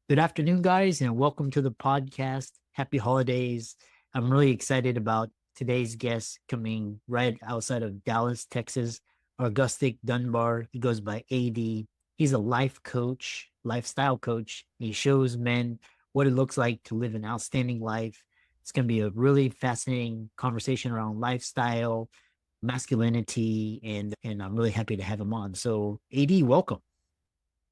Good afternoon, guys, and welcome to the podcast. Happy holidays. I'm really excited about today's guest coming right outside of Dallas, Texas, Argustic Dunbar. He goes by AD. He's a life coach, lifestyle coach. He shows men what it looks like to live an outstanding life. It's going to be a really fascinating conversation around lifestyle, masculinity, and I'm really happy to have him on. So, AD, welcome.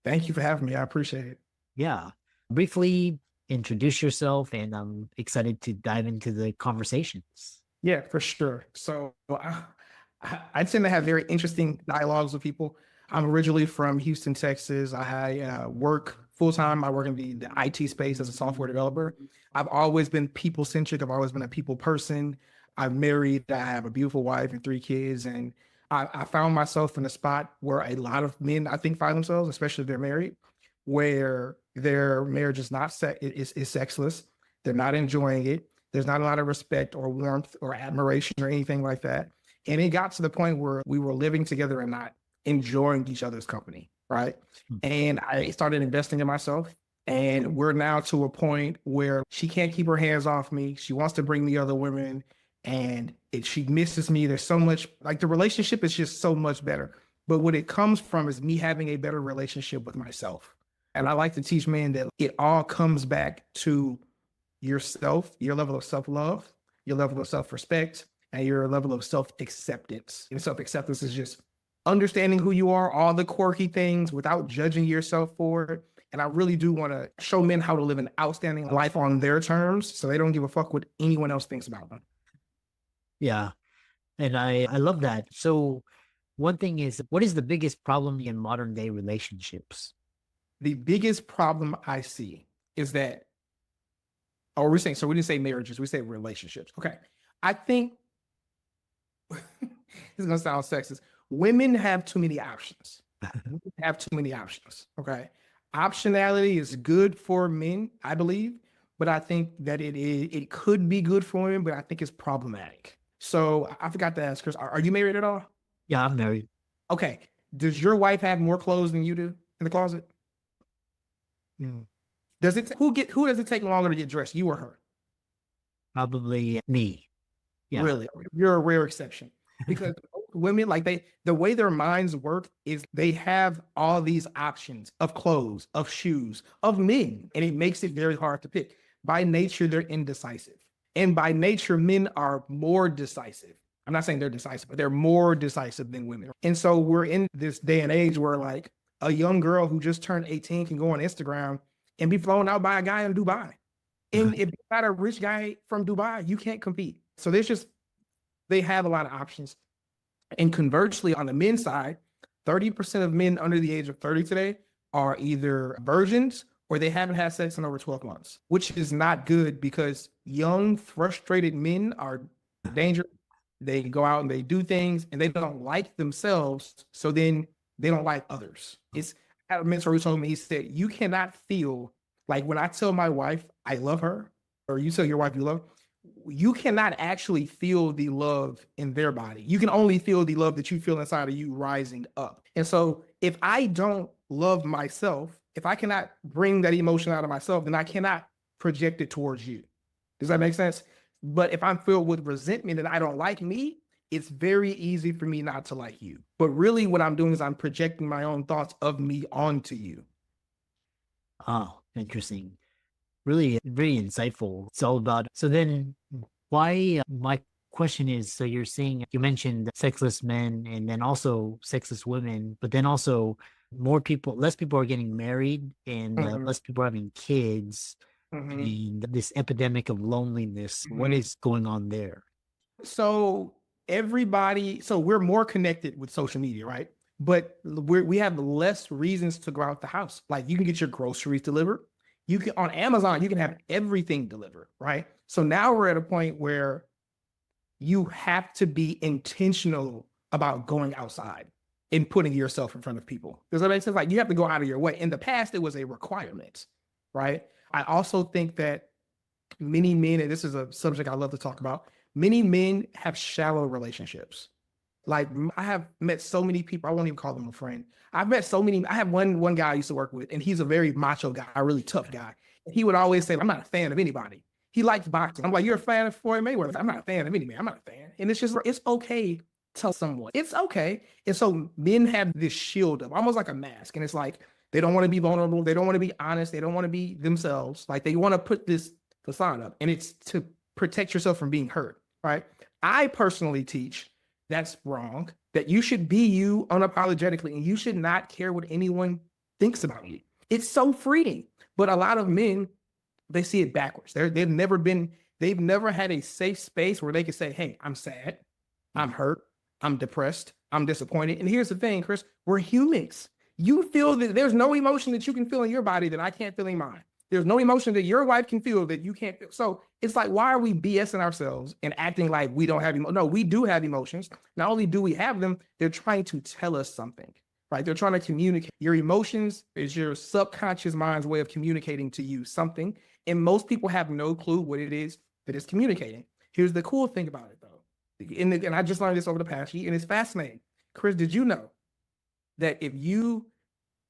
Thank you for having me. I appreciate it. Yeah. Briefly introduce yourself, and I'm excited to dive into the conversations. Yeah, for sure. So I tend to have very interesting dialogues with people. I'm originally from Houston, Texas. I work full time. I work in the IT space as a software developer. I've always been people centric. I've always been a people person. I'm married. I have a beautiful wife and three kids. And I found myself in a spot where a lot of men, I think, find themselves, especially if they're married, where their marriage is not is sexless. They're not enjoying it. There's not a lot of respect or warmth or admiration or anything like that. And it got to the point where we were living together and not enjoying each other's company, right? And I started investing in myself. And we're now to a point where she can't keep her hands off me. She wants to bring me other women, and she misses me. There's so much, like, the relationship is just so much better. But what it comes from is me having a better relationship with myself. And I like to teach men that it all comes back to yourself, your level of self-love, your level of self-respect, and your level of self-acceptance. And self-acceptance is just understanding who you are, all the quirky things without judging yourself for it. And I really do want to show men how to live an outstanding life on their terms, so they don't give a fuck what anyone else thinks about them. Yeah. And I love that. So one thing is, what is the biggest problem in modern day relationships? The biggest problem I see is that, oh, we're saying, so we didn't say marriages, we say relationships. Okay. I think this is going to sound sexist. Women have too many options. Have too many options. Okay. Optionality is good for men, I believe, but I think that it could be good for women, but I think it's problematic. So I forgot to ask, Chris, are you married at all? Yeah, I'm married. Okay. Does your wife have more clothes than you do in the closet? Does it who does it take longer to get dressed, you or her? Probably me. Yeah. Really, you're a rare exception, because women, like, the way their minds work is they have all these options of clothes, of shoes, of men, and it makes it very hard to pick. By nature, they're indecisive, and by nature, men are more decisive. I'm not saying they're decisive, but they're more decisive than women. And so we're in this day and age where, like, a young girl who just turned 18 can go on Instagram and be flown out by a guy in Dubai. And if you're not a rich guy from Dubai, you can't compete. So they have a lot of options. And conversely, on the men's side, 30% of men under the age of 30 today are either virgins or they haven't had sex in over 12 months, which is not good, because young, frustrated men are dangerous. They go out and they do things and they don't like themselves. So then they don't like others. I had a mentor who told me, he said, you cannot feel, like, when I tell my wife I love her, or you tell your wife you love her, you cannot actually feel the love in their body. You can only feel the love that you feel inside of you rising up. And so if I don't love myself, if I cannot bring that emotion out of myself, then I cannot project it towards you. Does that make sense? But if I'm filled with resentment and I don't like me, it's very easy for me not to like you. But really what I'm doing is I'm projecting my own thoughts of me onto you. Oh, interesting. Really, very insightful. It's all about, so then why, my question is, so you're saying, you mentioned sexless men and then also sexless women, but then also less people are getting married, and less people are having kids, and this epidemic of loneliness. What is going on there? So we're more connected with social media, right? But we have less reasons to go out the house. Like, you can get your groceries delivered. You can, on Amazon, you can have everything delivered, right? So now we're at a point where you have to be intentional about going outside and putting yourself in front of people. Does that make sense? Like, you have to go out of your way. In the past, it was a requirement, right? I also think that many men, and this is a subject I love to talk about, many men have shallow relationships. Like I have met so many people, I won't even call them a friend. I've met so many. I have one guy I used to work with, and he's a very macho guy, a really tough guy. And he would always say, I'm not a fan of anybody. He likes boxing. I'm like, you're a fan of Floyd Mayweather. I'm not a fan of any man. I'm not a fan. And it's just, it's okay to tell someone. It's okay. And so men have this shield up, almost like a mask. And it's like, they don't want to be vulnerable. They don't want to be honest. They don't want to be themselves. Like they want to put this facade up, and it's to protect yourself from being hurt, right? I personally teach that's wrong, that you should be you unapologetically, and you should not care what anyone thinks about you. It's so freeing. But a lot of men, they see it backwards. They've never had a safe space where they can say, hey, I'm sad, I'm hurt, I'm depressed, I'm disappointed. And here's the thing, Chris, we're humans. You feel that there's no emotion that you can feel in your body that I can't feel in mine. There's no emotion that your wife can feel that you can't feel. So it's like, why are we BSing ourselves and acting like we don't have emotions? No, we do have emotions. Not only do we have them, they're trying to tell us something, right? They're trying to communicate. Your emotions is your subconscious mind's way of communicating to you something. And most people have no clue what it is that it's communicating. Here's the cool thing about it, though. And I just learned this over the past year, and it's fascinating. Chris, did you know that if you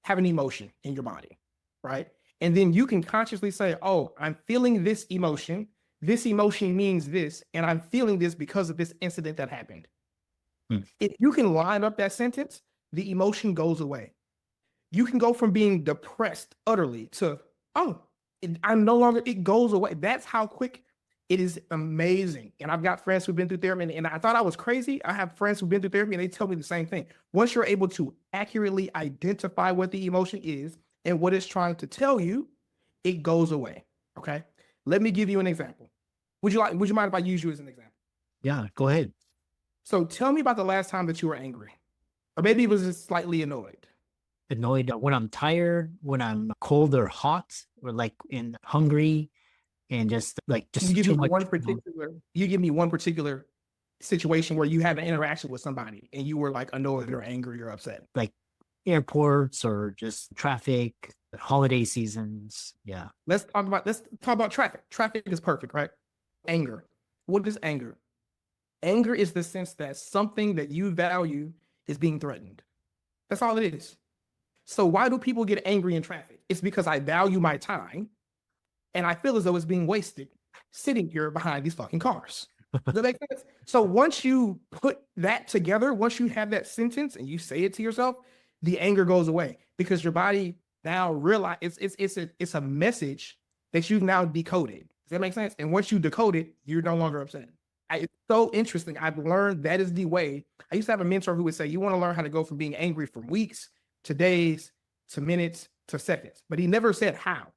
have an emotion in your body, right? And then you can consciously say, oh, I'm feeling this emotion. This emotion means this, and I'm feeling this because of this incident that happened. If you can line up that sentence, the emotion goes away. You can go from being depressed utterly to, oh, I'm no longer, it goes away. That's how quick it is. Amazing. And I've got friends who've been through therapy, and I thought I was crazy. I have friends who've been through therapy, and they tell me the same thing. Once you're able to accurately identify what the emotion is and what it's trying to tell you, it goes away. Okay. Let me give you an example. Would you mind if I use you as an example? Yeah, go ahead. So tell me about the last time that you were angry, or maybe it was just slightly annoyed. Annoyed when I'm tired, when I'm cold or hot, or like hungry, and just You give too me much. you give me one particular situation where you had an interaction with somebody and you were like annoyed or angry or upset. Like airports or just traffic, holiday seasons. Yeah. Let's talk about traffic. Traffic is perfect, right? Anger. What is anger? Anger is the sense that something that you value is being threatened. That's all it is. So why do people get angry in traffic? It's because I value my time and I feel as though it's being wasted sitting here behind these fucking cars. Does that make sense? So once you put that together, once you have that sentence and you say it to yourself, the anger goes away because your body now realize it's a message that you've now decoded. Does that make sense? And once you decode it, you're no longer upset. It's so interesting. I've learned that is the way. I used to have a mentor who would say, you want to learn how to go from being angry from weeks to days to minutes to seconds. But he never said how.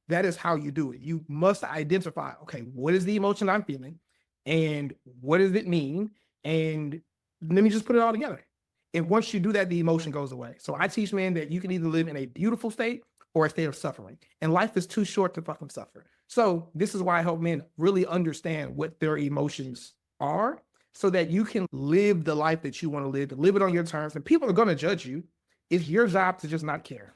That is how you do it. You must identify, okay, what is the emotion I'm feeling? And what does it mean? And let me just put it all together. And once you do that, the emotion goes away. So I teach men that you can either live in a beautiful state or a state of suffering. And life is too short to fucking suffer. So this is why I help men really understand what their emotions are so that you can live the life that you want to live it on your terms. And people are going to judge you. It's your job to just not care.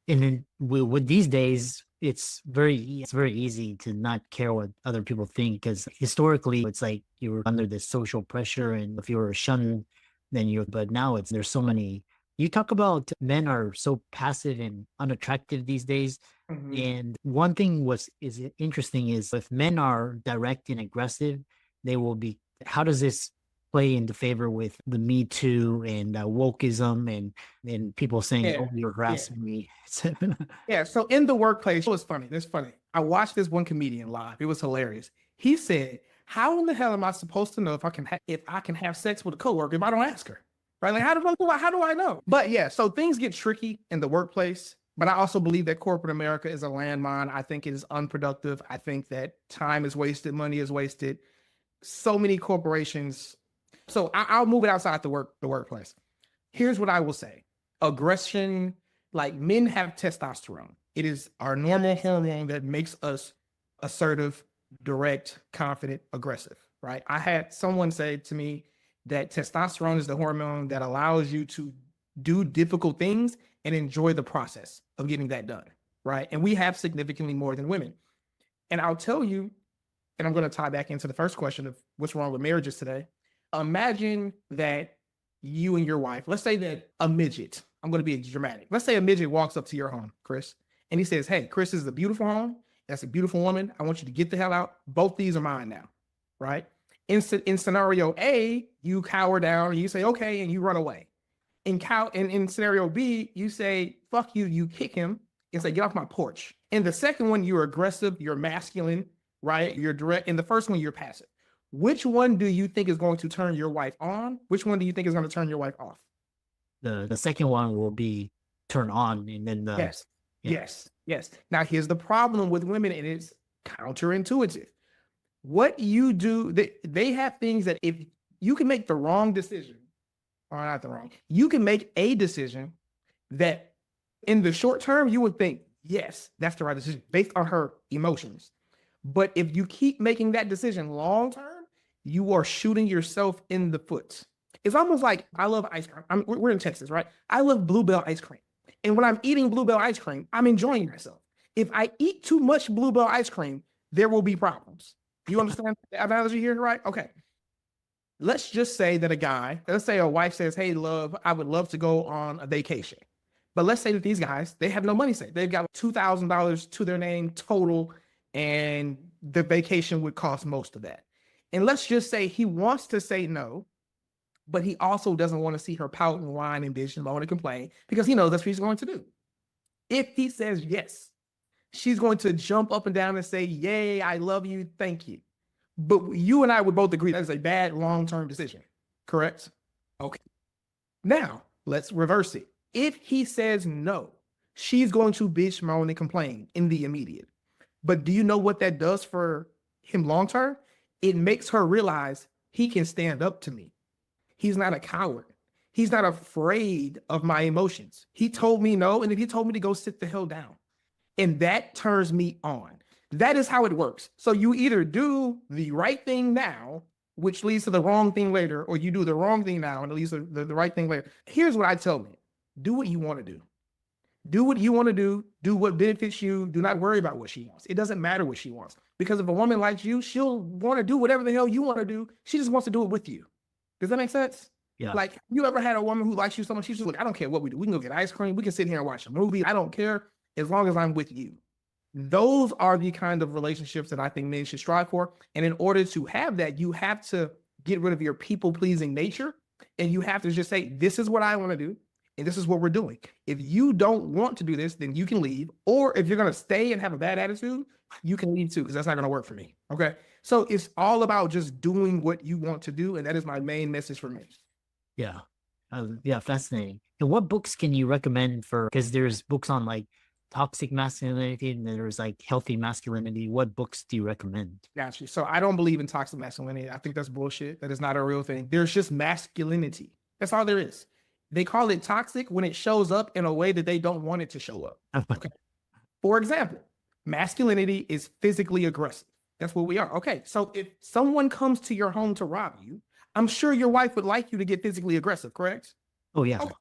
And then with these days, it's very easy to not care what other people think, because historically it's like you were under this social pressure, and if you were shunned, but now there's so many. You talk about men are so passive and unattractive these days. Mm-hmm. And one thing is interesting is if men are direct and aggressive, they will be, how does this play into favor with the Me Too and wokeism and people saying, oh, you're harassing me. Yeah. So in the workplace, it was funny. It's funny. I watched this one comedian live. It was hilarious. He said, how in the hell am I supposed to know if I can have sex with a coworker if I don't ask her? Right? Like, how do I know? But yeah, so things get tricky in the workplace. But I also believe that corporate America is a landmine. I think it is unproductive. I think that time is wasted, money is wasted. So many corporations. So I'll move it outside the workplace. Here's what I will say. Aggression, like men have testosterone. It is our normal hormone that makes us assertive, direct, confident, aggressive, right? I had someone say to me that testosterone is the hormone that allows you to do difficult things and enjoy the process of getting that done, right? And we have significantly more than women. And I'll tell you, and I'm going to tie back into the first question of what's wrong with marriages today. Imagine that you and your wife, let's say that a midget, I'm going to be dramatic. Let's say a midget walks up to your home, Chris, and he says, hey, Chris, this is a beautiful home. That's a beautiful woman. I want you to get the hell out. Both these are mine now, right? In scenario A, you cower down and you say, okay, and you run away. In scenario B, you say, fuck you, you kick him and say, get off my porch. In the second one, you're aggressive, you're masculine, right? You're direct. In the first one, you're passive. Which one do you think is going to turn your wife on? Which one do you think is going to turn your wife off? The second one will be turn on, and then the Yes. Yeah. Yes. Now, here's the problem with women, and it's counterintuitive. What you do, they have things that if you can make the wrong decision, or not the wrong, you can make a decision that in the short term, you would think, yes, that's the right decision based on her emotions. But if you keep making that decision long term, you are shooting yourself in the foot. It's almost like I love ice cream. We're in Texas, right? I love Bluebell ice cream. And when I'm eating Bluebell ice cream, I'm enjoying myself. If I eat too much Bluebell ice cream, there will be problems. You understand the analogy here, right? Okay. Let's just say that let's say a wife says, hey, love, I would love to go on a vacation. But let's say that these guys, they have no money saved. They've got $2,000 to their name total, and the vacation would cost most of that. And let's just say he wants to say no, but he also doesn't want to see her pout and whine and bitch and moan and complain because he knows that's what he's going to do. If he says yes, she's going to jump up and down and say, yay, I love you, thank you. But you and I would both agree that is a bad long-term decision, correct? Okay. Now, let's reverse it. If he says no, she's going to bitch, moan, and complain in the immediate. But do you know what that does for him long-term? It makes her realize he can stand up to me. He's not a coward. He's not afraid of my emotions. He told me no, and then he told me to go sit the hell down. And that turns me on. That is how it works. So you either do the right thing now, which leads to the wrong thing later, or you do the wrong thing now and it leads to the right thing later. Here's what I tell men. Do what you want to do. Do what you want to do. Do what benefits you. Do not worry about what she wants. It doesn't matter what she wants. Because if a woman likes you, she'll want to do whatever the hell you want to do. She just wants to do it with you. Does that make sense? Yeah. Like, you ever had a woman who likes you so much, she's just like, I don't care what we do. We can go get ice cream. We can sit here and watch a movie. I don't care as long as I'm with you. Those are the kind of relationships that I think men should strive for. And in order to have that, you have to get rid of your people-pleasing nature. And you have to just say, this is what I want to do. And this is what we're doing. If you don't want to do this, then you can leave. Or if you're going to stay and have a bad attitude, you can leave too, because that's not going to work for me. Okay. So it's all about just doing what you want to do. And that is my main message for me. Yeah. Yeah. Fascinating. And what books can you recommend because there's books on like toxic masculinity and then there's like healthy masculinity. What books do you recommend? Gotcha. So I don't believe in toxic masculinity. I think that's bullshit. That is not a real thing. There's just masculinity. That's all there is. They call it toxic when it shows up in a way that they don't want it to show up. Okay. For example, masculinity is physically aggressive. That's what we are. Okay. So if someone comes to your home to rob you, I'm sure your wife would like you to get physically aggressive, correct? Oh, yeah. Okay.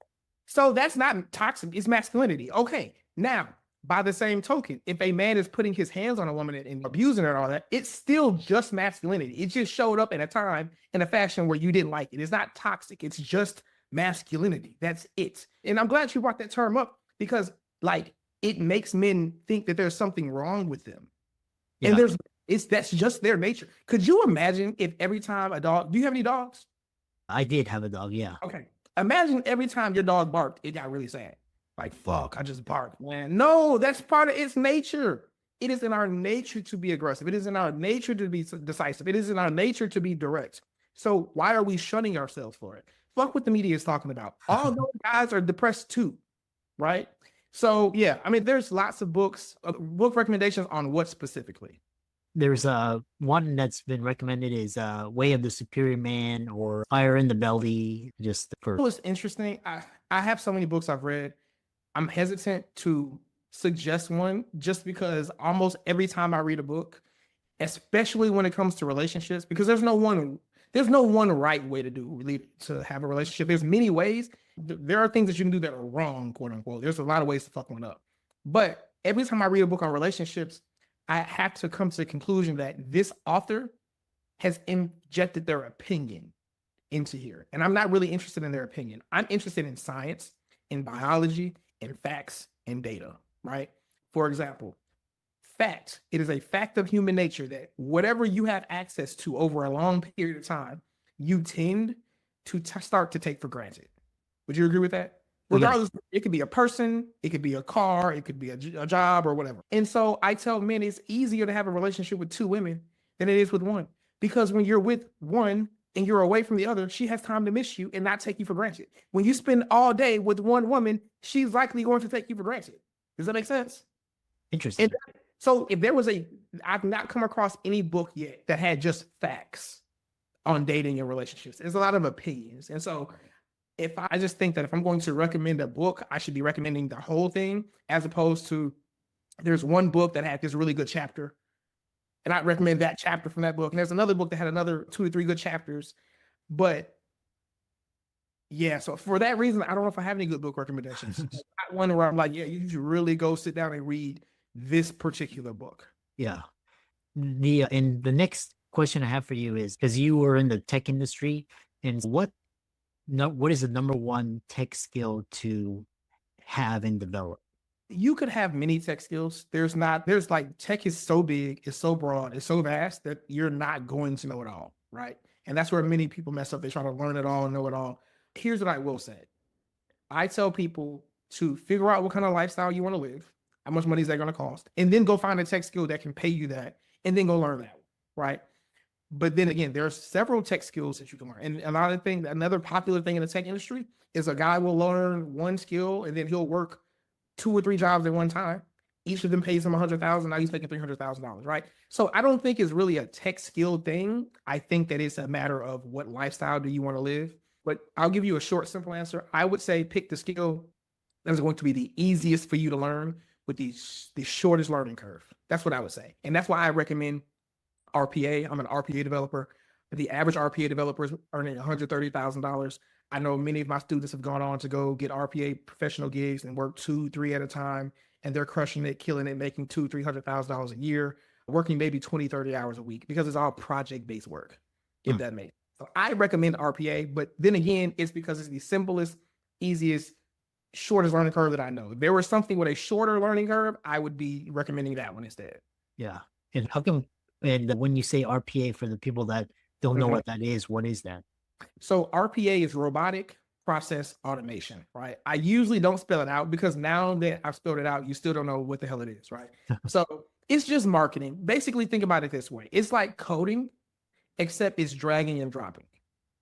So that's not toxic. It's masculinity. Okay. Now, by the same token, if a man is putting his hands on a woman and abusing her and all that, it's still just masculinity. It just showed up at a time in a fashion where you didn't like it. It's not toxic. It's just masculinity. That's it. And I'm glad you brought that term up because like it makes men think that there's something wrong with them. Yeah. And that's just their nature. Could you imagine if every time do you have any dogs? I did have a dog. Yeah. Okay. Imagine every time your dog barked, it got really sad. Like, fuck, I just barked, man. No, that's part of its nature. It is in our nature to be aggressive. It is in our nature to be decisive. It is in our nature to be direct. So why are we shunning ourselves for it? Fuck what the media is talking about. All those guys are depressed too, right? So yeah, I mean, there's lots of book recommendations on what specifically. There's one that's been recommended is Way of the Superior Man or Fire in the Belly. Just for. It was interesting. I have so many books I've read. I'm hesitant to suggest one just because almost every time I read a book, especially when it comes to relationships, because there's no one right way to have a relationship. There's many ways. There are things that you can do that are wrong, quote unquote. There's a lot of ways to fuck one up. But every time I read a book on relationships, I have to come to the conclusion that this author has injected their opinion into here. And I'm not really interested in their opinion. I'm interested in science, in biology, in facts, and data, right? For example, fact. It is a fact of human nature that whatever you have access to over a long period of time, you tend to start to take for granted. Would you agree with that? Regardless, it could be a person, it could be a car, it could be a job or whatever. And so I tell men it's easier to have a relationship with two women than it is with one. Because when you're with one and you're away from the other, she has time to miss you and not take you for granted. When you spend all day with one woman, she's likely going to take you for granted. Does that make sense? Interesting. And so if there was I've not come across any book yet that had just facts on dating and relationships. There's a lot of opinions. And so I just think that if I'm going to recommend a book, I should be recommending the whole thing, as opposed to there's one book that had this really good chapter, and I'd recommend that chapter from that book. And there's another book that had another 2 or 3 good chapters. But yeah, so for that reason, I don't know if I have any good book recommendations. Not one where I'm like, yeah, you should really go sit down and read this particular book. Yeah. And the next question I have for you is, because you were in the tech industry, and what is the number one tech skill to have and develop? You could have many tech skills. There's like, tech is so big, it's so broad, it's so vast that you're not going to know it all, right? And that's where many people mess up. They try to learn it all and know it all. Here's what I will say. I tell people to figure out what kind of lifestyle you want to live, how much money is that going to cost, and then go find a tech skill that can pay you that, and then go learn that, right? But then again, there are several tech skills that you can learn. And another popular thing in the tech industry is a guy will learn one skill and then he'll work 2 or 3 jobs at one time. Each of them pays him $100,000. Now he's making $300,000, right? So I don't think it's really a tech skill thing. I think that it's a matter of what lifestyle do you want to live. But I'll give you a short, simple answer. I would say pick the skill that is going to be the easiest for you to learn with the shortest learning curve. That's what I would say. And that's why I recommend RPA. I'm an RPA developer. The average RPA developer is earning $130,000. I know many of my students have gone on to go get RPA professional gigs and work 2, 3 at a time, and they're crushing it, killing it, making $200,000-$300,000 a year, working maybe 20, 30 hours a week, because it's all project-based work, if that makes sense. So I recommend RPA, but then again, it's because it's the simplest, easiest, shortest learning curve that I know. If there was something with a shorter learning curve, I would be recommending that one instead. Yeah. And when you say RPA, for the people that don't know what that is, what is that? So RPA is robotic process automation, right? I usually don't spell it out because now that I've spelled it out, you still don't know what the hell it is, right? So it's just marketing. Basically, think about it this way. It's like coding, except it's dragging and dropping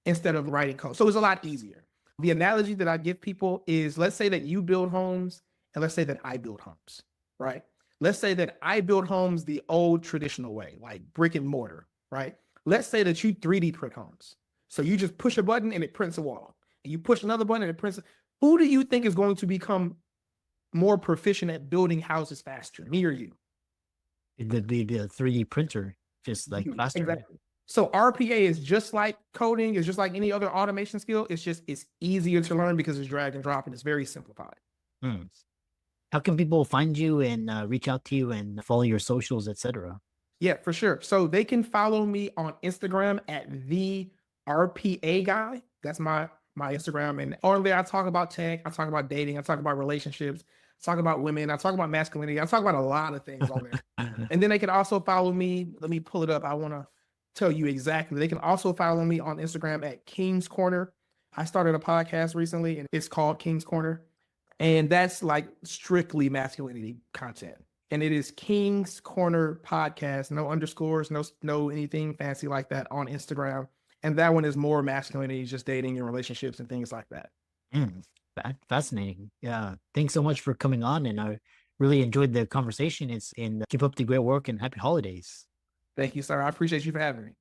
instead of writing code. So it's a lot easier. The analogy that I give people is, let's say that you build homes and let's say that I build homes, right? Let's say that I build homes the old traditional way, like brick and mortar, right? Let's say that you 3D print homes. So you just push a button and it prints a wall. And you push another button and it prints. Who do you think is going to become more proficient at building houses faster, me or you? The 3D printer, just like faster. Exactly. So RPA is just like coding, it's just like any other automation skill. It's easier to learn because it's drag and drop and it's very simplified. How can people find you and reach out to you and follow your socials, etc.? Yeah, for sure. So they can follow me on Instagram at the RPA guy. That's my Instagram. And on there, I talk about tech, I talk about dating, I talk about relationships, I talk about women, I talk about masculinity, I talk about a lot of things on there. And then they can also follow me. Let me pull it up. I want to tell you exactly. They can also follow me on Instagram at King's Corner. I started a podcast recently and it's called King's Corner. And that's like strictly masculinity content. And it is King's Corner Podcast, no underscores, no anything fancy like that on Instagram. And that one is more masculinity, just dating and relationships and things like that. Fascinating. Yeah. Thanks so much for coming on. And I really enjoyed the conversation. And keep up the great work and happy holidays. Thank you, sir. I appreciate you for having me.